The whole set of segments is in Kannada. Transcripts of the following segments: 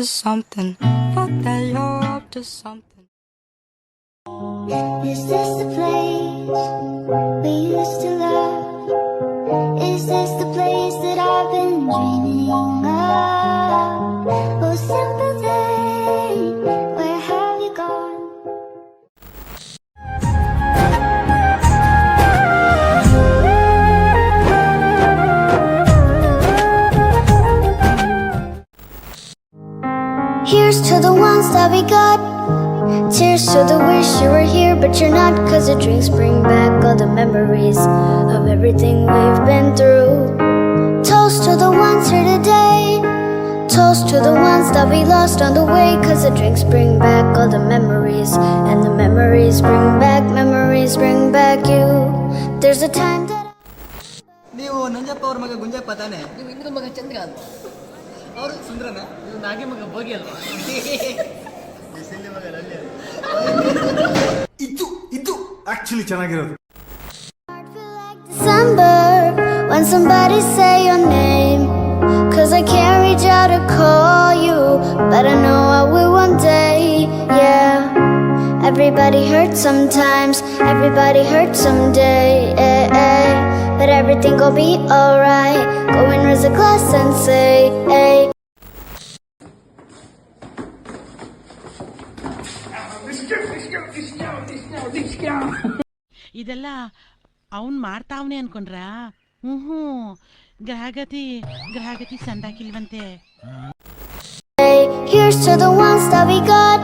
to something. Fuck that, you're up to something. Is this the place we used to love? Is this the place that I've been dreaming of? Oh, simple day, where have you gone? Here's to the ones that we got. Cheers to the wish you were here but you're not, 'cause the drinks bring back all the memories of everything we've been through. Toast to the ones here today. Toast to the ones that we lost on the way, 'cause the drinks bring back all the memories, and the memories bring back you. There's a time that ನೀವು ನಂಜಪ್ಪ ಅವ್ರ ಮಗ ಗುಂಜಪ್ಪ ತಾನೆ? ನೀವು ಇನ್ನೊಂದು ಮಗ ಚಂದ್ರಕಾಂತ್, ಅವರು ಸುಂದ್ರನ? ನೀವು ನಾಗಿ ಮಗ ಭೋಗಿ ಅಲ್ವಾ? ಇದು ಆಕ್ಚುಲಿ ಚೆನ್ನಾಗಿರೋದು. December when somebody say your name, 'cause I can't reach out to call you, but I know I will one day. Yeah, everybody hurts sometimes, everybody hurts someday, but everything gon' be alright. Go and raise a glass and say, hey. ಇದೆಲ್ಲ ಅವನ್ ಮಾಡ್ತಾವನೆ ಅನ್ಕೊಂಡ್ರ? ಗ್ರಹಗತಿ ಸಂದಾಕಿಲ್ವಂತೆ. Here's to the ones that we got.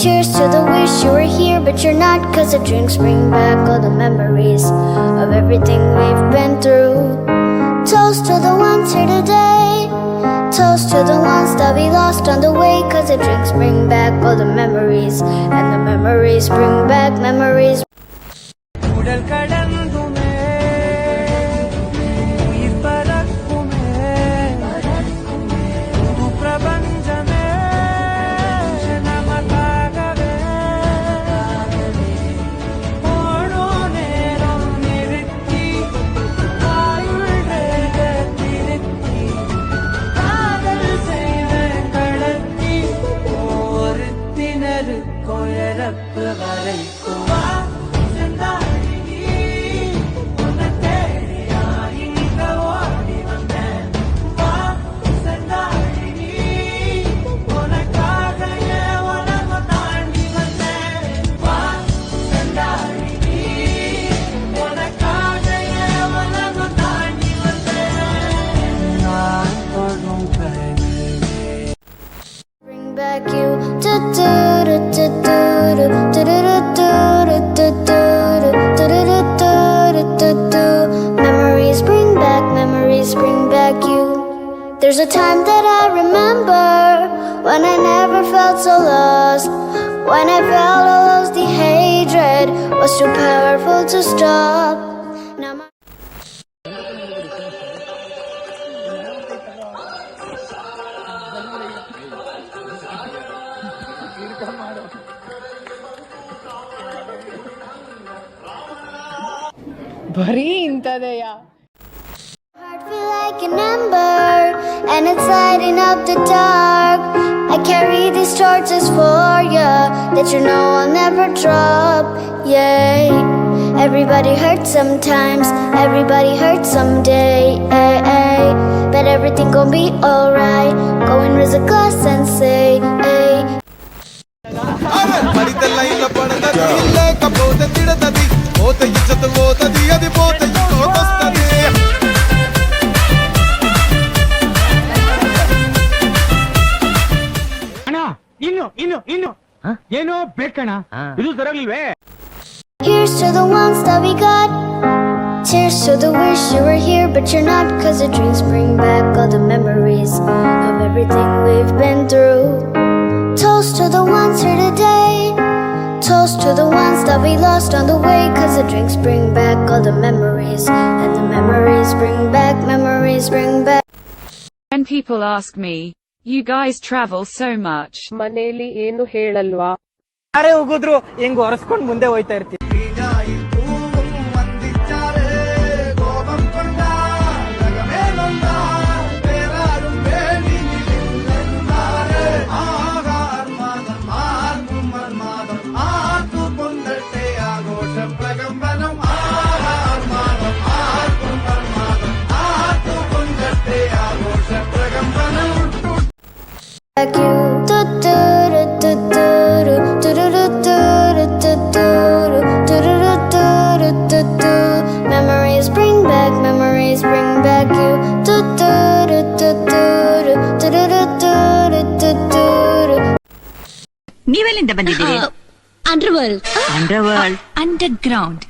Cheers to the wish you were here but you're not, 'cause the drinks bring back all the memories of everything we've been through. Toast to the ones here today. Toast to the ones that we lost on the way, 'cause the drinks bring back all the memories, and the memories bring back memories. Memories bring back you. There's a time that I remember when I never felt so lost, when I felt all of the hatred was too powerful to stop. Now my ಬರೀ ಇಂಥದೆಯ. heart feel like an ember and it's lighting up the dark. I carry these torches for ya that you know I'll never drop. Yay. Everybody hurts sometimes, everybody hurts someday, but everything gon' be alright. Go and raise a glass and say, hey. ಇನ್ನು ಏನೋ ಬೇಕಣ್ಣ, ಇದು ಸರಿಯಾಗಿಲ್ವೇ? Here's to the ones that we got. Cheers to the wish you were here but you're not, 'cause the drinks bring back all the memories of everything we've been through. Toast to the ones here today. Toast to the ones that we lost on the way, 'cause the drinks bring back all the memories, and the memories bring back. When people ask me, you guys travel so much. ಮನೆಯಲ್ಲಿ ಏನು ಹೇಳಲ್ವಾ? ಯಾರೇ ಹೋಗಿದ್ರು ಹೆಂಗ್ ಹೊರಸ್ಕೊಂಡ್ ಮುಂದೆ ಹೋಯ್ತಾ ಇರ್ತೀವಿ. ನೀವೆಲ್ಲಿಂದ ಬಂದಿದ್ದೀರಿ? Underworld. Underworld, under ground,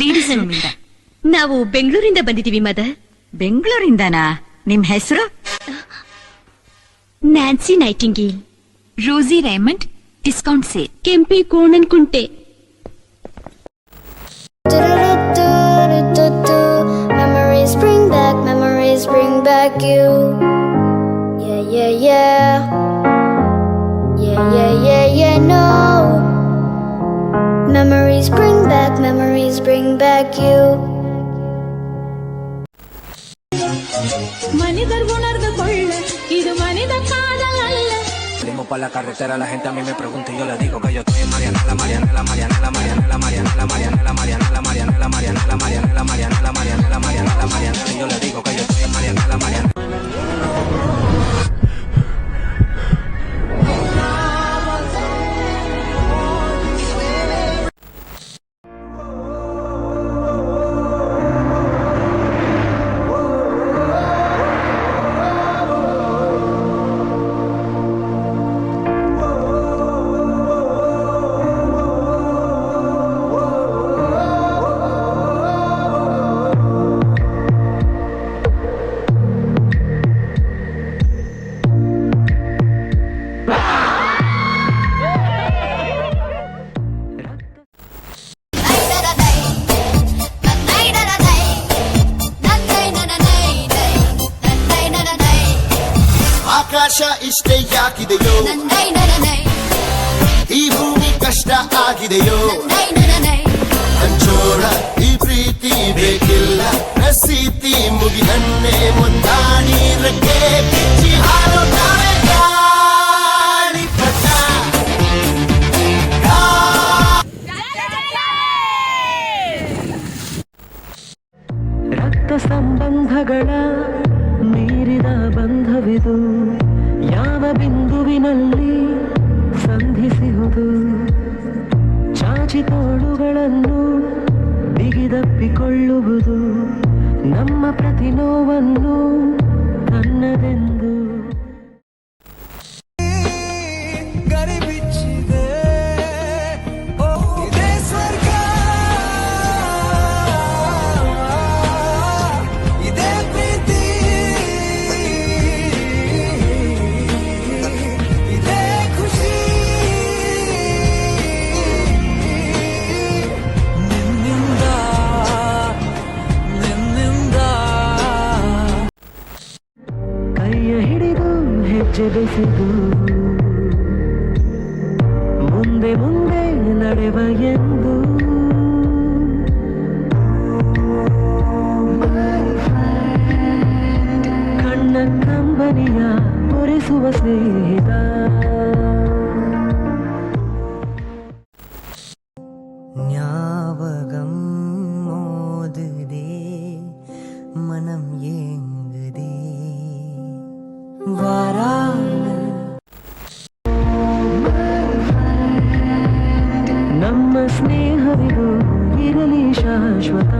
ladies room ಇಂದ. ನಾವು ಬೆಂಗಳೂರಿಂದ ಬಂದಿದ್ದೀವಿ ಮದರ್. ಬೆಂಗಳೂರಿಂದನಾ? ನಿಮ್ ಹೆಸರು? Nancy Nightingale. Rosie Raymond, discount sale. ಕೆಂಪಿ ಕೋಣನ್ ಕುಂಟೆ. Memories bring back you. Yeah, yeah, yeah. Yeah, yeah, yeah, yeah, no. Memories bring back you. ಮನಿದರ್ ಉಣರ್ದ ಕೊಳ್ಳ ಇದು ಮನಿದ ಕಾದಲ್ಲ. Salimos para la carretera, la gente a mí me pregunta y yo le digo que yo estoy en Marianela, Marianela, Marianela, Marianela, Marianela, Marianela, Marianela, Marianela, Marianela, Marianela, Marianela, Marianela, Marianela, Marianela, y yo le digo que yo estoy en Marianela, Marianela. ಆಕಾಶ ಇಷ್ಟೇ ಯಾಕಿದೆಯೋ, ಈ ಭೂಮಿ ಕಷ್ಟ ಆಗಿದೆಯೋ, ಹಂಚೋಳ ಈ ಪ್ರೀತಿ ಬೇಕಿಲ್ಲ, ಪ್ರಸೀತಿ ಮುಗಿದನ್ನೇ ಮುಂದಾಡಿ ರಕ್ಕೆ ಕಿಚ್ಚಿ ಹಾಡು ನಾವೇ ಗಾಳಿ ಪಟ. ರಕ್ತ ಸಂಬಂಧಗಳ ಮೀರಿದ ಬಂಧವಿದು, ಯಾವ ಬಿಂದುವಿನಲ್ಲಿ ಸಂಧಿಸುವುದು, ಚಾಚಿ ತೋಳುಗಳನ್ನು ಬಿಗಿದಪ್ಪಿಕೊಳ್ಳುವುದು, ನಮ್ಮ ಪ್ರತಿ ನೋವನ್ನು ತನ್ನದೆಂದು. ಗರಿಬಿಚ್ಚಿದೆ ಇದೇ ಸ್ವರ್ಗ, ಇದೇ ಪ್ರೀತಿ, ಇದೇ ಖುಷಿ, ನಿನ್ನಿಂದ ಕೈಯ ಹಿಡಿದು ಹೆಜ್ಜೆ ಬೆಸೆದು ಮುಂದೆ ಮುಂದೆ ನಡೆವ ಎಂದು ಕಣ್ಣ ಕಂಬನಿಯ ಒರೆಸುವ ಸ್ನೇಹಿತ. ஞாபகம் மோதுதே, மனம் ஏங்குதே, வாராமல் ನಮ್ಮ ಸ್ನೇಹವಿದು ಇರಲಿ ಶಾಶ್ವತ.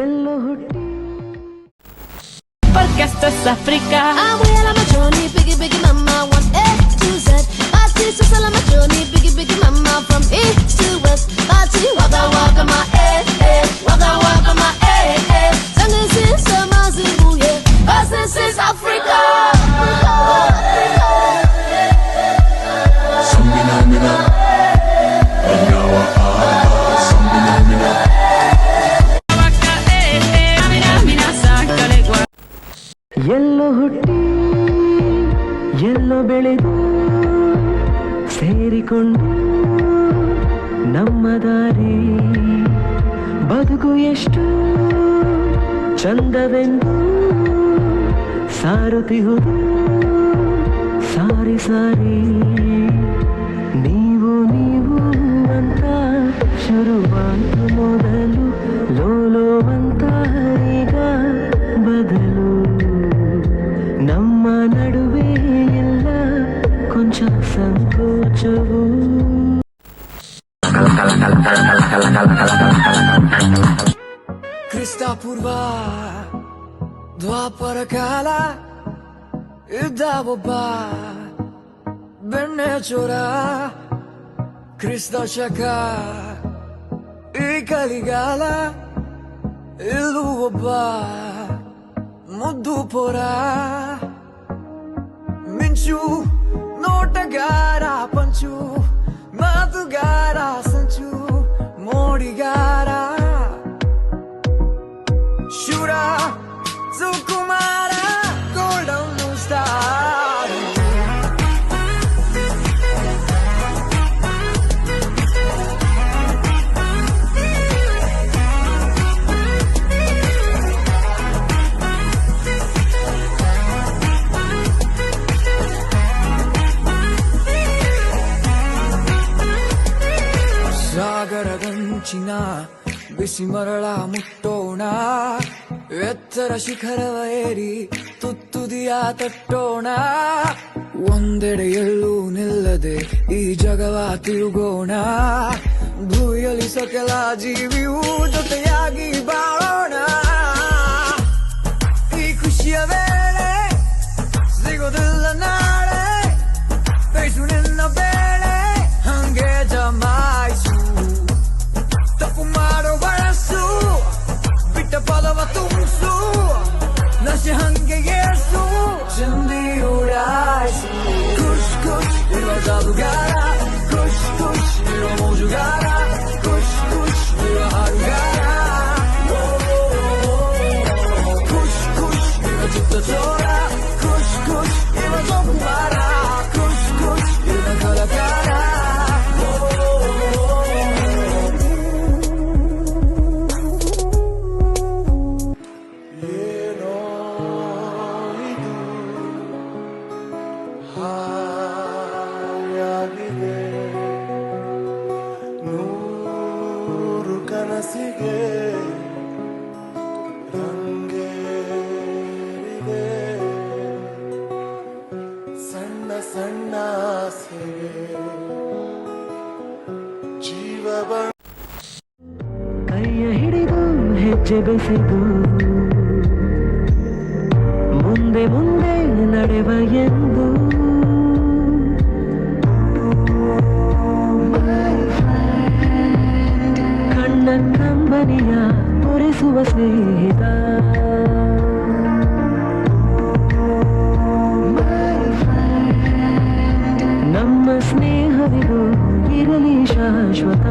ಎಲ್ಲೋ ಹುಟ್ಟಿ Porque esto es África. Voy a la machoni, biggie biggie mama, one A to Z. Party so la machoni, biggie biggie mama, from east to west. Party waka waka my waka waka my Sangin sin sama zibuye, cause this is Africa. Sambina mina, anyawa sambina mina. ಎಲ್ಲೋ ಹುಟ್ಟಿ ಎಲ್ಲೋ ಬೆಳೆದು ಸೇರಿಕೊಂಡು ನಮ್ಮ ದಾರಿ ಬದುಕು ಎಷ್ಟು ಚಂದವೆಂದು ಸಾರುತ್ತಿಹುದು ಸಾರಿ ಸಾರಿ. ನೀವು ನೀವು ಅಂತ ಶುರುವಾಗಿ ಕ್ರಿಸ್ತಪೂರ್ವ ದ್ವಾಪರ ಕಾಲ ಇದ್ದ ಒಬ್ಬ ಬೆಣ್ಣೆ ಚೋರ ಕ್ರಿಸ್ತ ಶಕ ಈ ಕಲಿಗಾಲ ಇಲ್ಲೂ ಒಬ್ಬ ಮುದ್ದು ಪೋರ ಮಿಂಚು ನೋಟಗಾರ ಪಂಚು ಮಾತುಗಾರ ಸಂಚು ಮೋಡಿಗಾರ ಶೂರ ಸುಕುಮಾರ ಗೋಲ್ಡನ್ ಸ್ಟಾರ್ ಸಾಗರದಂಚಿನ ಬಿಸಿ ಮರಳ ಮುಟ್ಟೋಣ ಎತ್ತರ ಶಿಖರವ ಏರಿ ತುತ್ತುದಿಯ ತಟ್ಟೋಣ ಒಂದೆಡೆಯಲ್ಲೂ ನಿಲ್ಲದೆ ಈ ಜಗವ ತಿರುಗೋಣ ಭೂಮಿಯಲ್ಲಿ ಸಕಲ ಜೀವಿಯೂ ಜೊತೆಯಾಗಿ ಬಾಳೋಣ ಈ ಖುಷಿಯ ವೇಳೆ ಸಿಗೋದಿಲ್ಲ ನಾಳೆ ಬಯಸು ನಿನ್ನ ಬೇಳೆ ಹಂಗೆ ಜಮಾಯಿಸು ತಪ್ಪು ಮಾಡೋ ಬಳಸು ಬಿಟ್ಟ ಪದವ ತುಂಬಿಸು ನಶೆ ಹಂಗೆ ಏರ್ಸು ಚಂದಿ ಉಡಾಯಿಸು ಖುಷ್ ಖುಷ್ ಇರೋ ಜಾದುಗಾರ ಖುಷ್ ಖುಷ್ ಇರೋ ಮೋಜುಗಾರ ಖುಷ್ ಖುಷ್ ಇರೋ ಹಾಡುಗಾರ ಖುಷ್ ಖುಷ್ ಇರೋ ಚಿತ್ತ ಚೋರ ಖುಷ್ ಖುಷ್ ಇರೋ ಜೋಕುಮಾರ ಖುಷ್ ಖುಷ್ ಇರೋ ಕಲಾಕಾರ ನೂರು ಕನಸಿಗೆ ರಂಗೇರಿದೆ ಸಣ್ಣ ಸಣ್ಣ ಆಸೆಗೆ ಜೀವ ಕೈಯ ಹಿಡಿದು ಹೆಜ್ಜೆ ಬೆಸೆದು ಮುಂದೆ ಮುಂದೆ ನಡೆವ ಎಂದು ಕಣ್ಣ ಕಂಬನಿಯ ಒರೆಸುವ ಸ್ನೇಹಿತ ನಮ್ಮ ಸ್ನೇಹವಿದು ಇರಲಿ ಶಾಶ್ವತ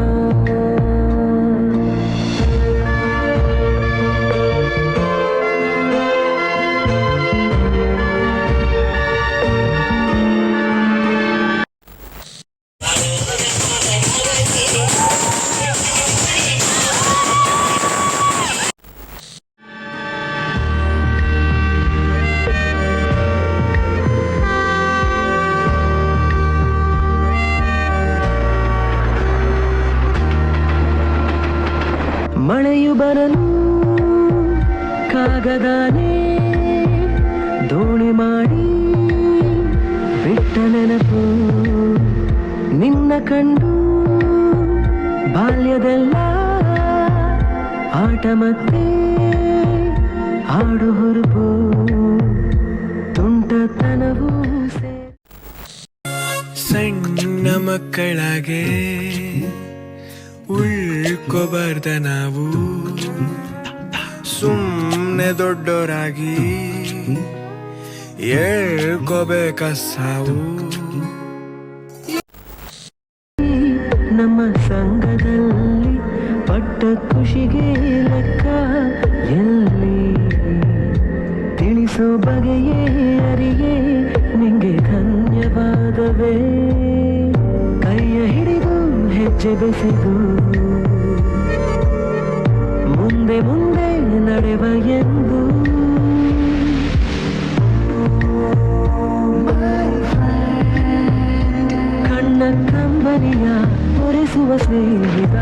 ಮಳೆಯು ಬರಲು ಕಾಗದಾನೆ ದೋಣಿ ಮಾಡಿ ಬಿಟ್ಟ ನೆನಪು ನಿನ್ನ ಕಂಡು ಬಾಲ್ಯದೆಲ್ಲ ಆಟ ಮತ್ತೆ ಆಡು ಹುರುಪು ತುಂಟತನವೂ ಸಣ್ಣ ಮಕ್ಕಳಾಗೆ ಉಳ್ಕೋಬಾರ್ದ ನಾವು ಸುಮ್ಮನೆ ದೊಡ್ಡೋರಾಗಿ ಹೇಳ್ಕೋಬೇಕ ಸಾವು ನಮ್ಮ ಸಂಘದಲ್ಲಿ ಪಟ್ಟ ಖುಷಿಗೆ ಲೆಕ್ಕ ಎಲ್ಲಿ ತಿಳಿಸೋ ಬಗೆಯೇ ಅರಿಯೇ ನಿಂಗೆ ಧನ್ಯವಾದವೇ ಕೈಯ ಹಿಡಿದು ಹೆಜ್ಜೆ ಬೆಸೆದು ಮುಂದೆ ಮುಂದೆ ನಡೆವ ಎಂದು ಕಣ್ಣ ಕಂಬನಿಯ ಒರೆಸುವ ಸ್ನೇಹಿತ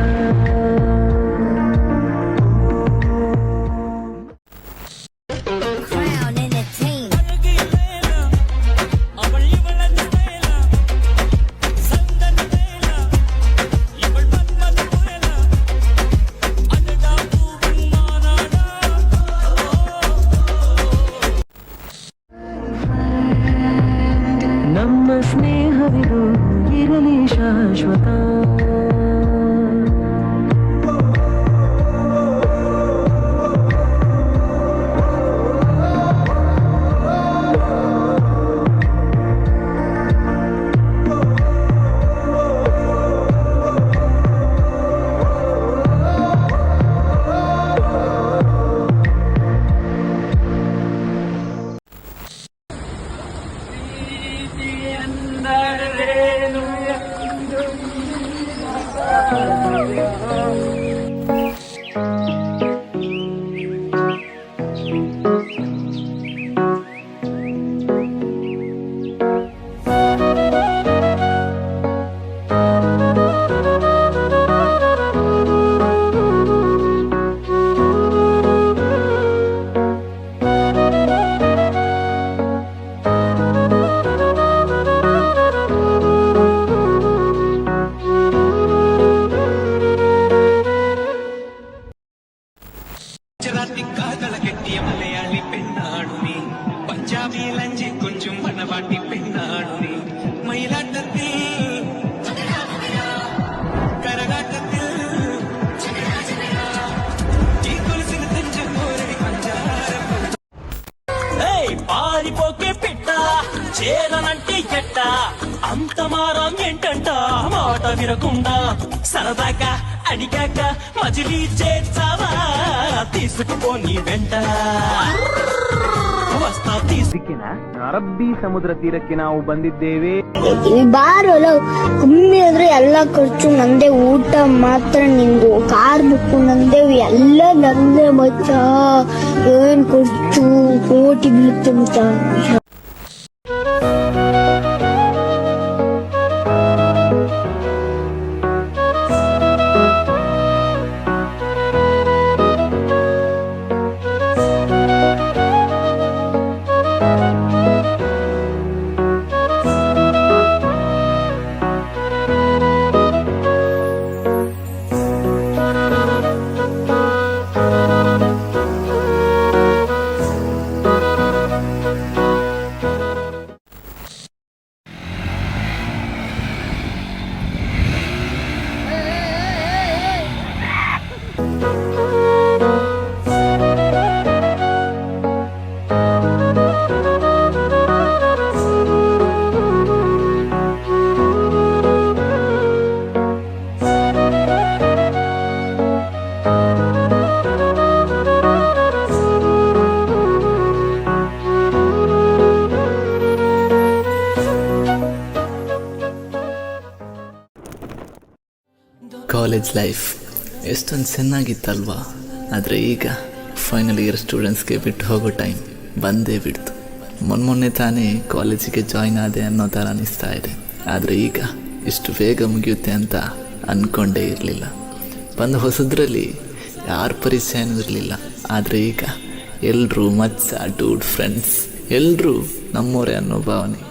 തിക്കാകള കെട്ടിയ മലയാളി പെണ്ണാണു നീ പഞ്ചാബി ലഞ്ചി കൊഞ്ചും മണവാട്ടി പെണ്ണാണു നീ മയിലാട്ടത്തിൽ കരകാട്ടത്തിൽ ഈ കൊലുസിന് തെഞ്ചം പോരടി പഞ്ചാര పారిపోకే పెట్ట చేరనంటే ఎట్ట అంత మారం ఏంటంట మాట వినకుండా సరదాగా అడిగాక మజిలీ చేర్చావా తీసుకుపో నీ వెంట వస్తా తీసుకిన ಅರಬ್ಬಿ ಸಮುದ್ರ ತೀರಕ್ಕೆ ನಾವು ಬಂದಿದ್ದೇವೆ. ಬಾರಲ್ಲ ಕಮ್ಮಿ ಆದ್ರೆ ಎಲ್ಲ ಖರ್ಚು ನಂದೇ, ಊಟ ಮಾತ್ರ ನಿಂದು, ಕಾರ್ ಬುಕ್ ನಂದೇ, ಎಲ್ಲ ನಂದೇ ಮಚ್ಚ. ಏನ್ ಖರ್ಚು ಕೋಟಿ ಬೀಳುತ್ತೆ ಮಚ್ಚ. ಕಾಲೇಜ್ ಲೈಫ್ ಎಷ್ಟೊಂದು ಚೆನ್ನಾಗಿತ್ತಲ್ವಾ. ಆದರೆ ಈಗ ಫೈನಲ್ ಇಯರ್ ಸ್ಟೂಡೆಂಟ್ಸ್ಗೆ ಬಿಟ್ಟು ಹೋಗೋ ಟೈಮ್ ಬಂದೇ ಬಿಡ್ತು. ಮೊನ್ನೆ ತಾನೇ ಕಾಲೇಜಿಗೆ ಜಾಯ್ನ್ ಆದೆ ಅನ್ನೋ ಥರ ಅನಿಸ್ತಾ ಇದೆ. ಆದರೆ ಈಗ ಇಷ್ಟು ಬೇಗ ಮುಗಿಯುತ್ತೆ ಅಂತ ಅಂದ್ಕೊಂಡೇ ಇರಲಿಲ್ಲ. ಬಂದು ಹೊಸದ್ರಲ್ಲಿ ಯಾರ ಪರಿಚಯನೂ ಇರಲಿಲ್ಲ. ಆದರೆ ಈಗ ಎಲ್ಲರೂ ಮಚ್ಚ, ಡೂಡ್, ಫ್ರೆಂಡ್ಸ್ ಎಲ್ಲರೂ ನಮ್ಮವರೇ ಅನ್ನೋ ಭಾವನೆ.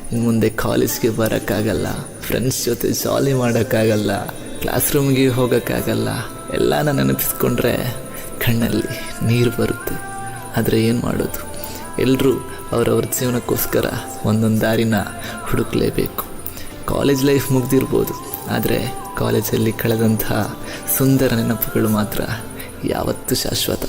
ಇನ್ನು ಮುಂದೆ ಕಾಲೇಜ್ಗೆ ಬರೋಕ್ಕಾಗಲ್ಲ, ಫ್ರೆಂಡ್ಸ್ ಜೊತೆ ಜಾಲಿ ಮಾಡೋಕ್ಕಾಗಲ್ಲ, ಕ್ಲಾಸ್ ರೂಮ್ಗೆ ಹೋಗೋಕ್ಕಾಗಲ್ಲ. ಎಲ್ಲನ ನೆನಪಿಸ್ಕೊಂಡ್ರೆ ಕಣ್ಣಲ್ಲಿ ನೀರು ಬರುತ್ತೆ. ಆದರೆ ಏನು ಮಾಡೋದು, ಎಲ್ಲರೂ ಅವರವ್ರ ಜೀವನಕ್ಕೋಸ್ಕರ ಒಂದೊಂದು ದಾರಿನ ಹುಡುಕಲೇಬೇಕು. ಕಾಲೇಜ್ ಲೈಫ್ ಮುಗ್ದಿರ್ಬೋದು, ಆದರೆ ಕಾಲೇಜಲ್ಲಿ ಕಳೆದಂತಹ ಸುಂದರ ನೆನಪುಗಳು ಮಾತ್ರ ಯಾವತ್ತೂ ಶಾಶ್ವತ.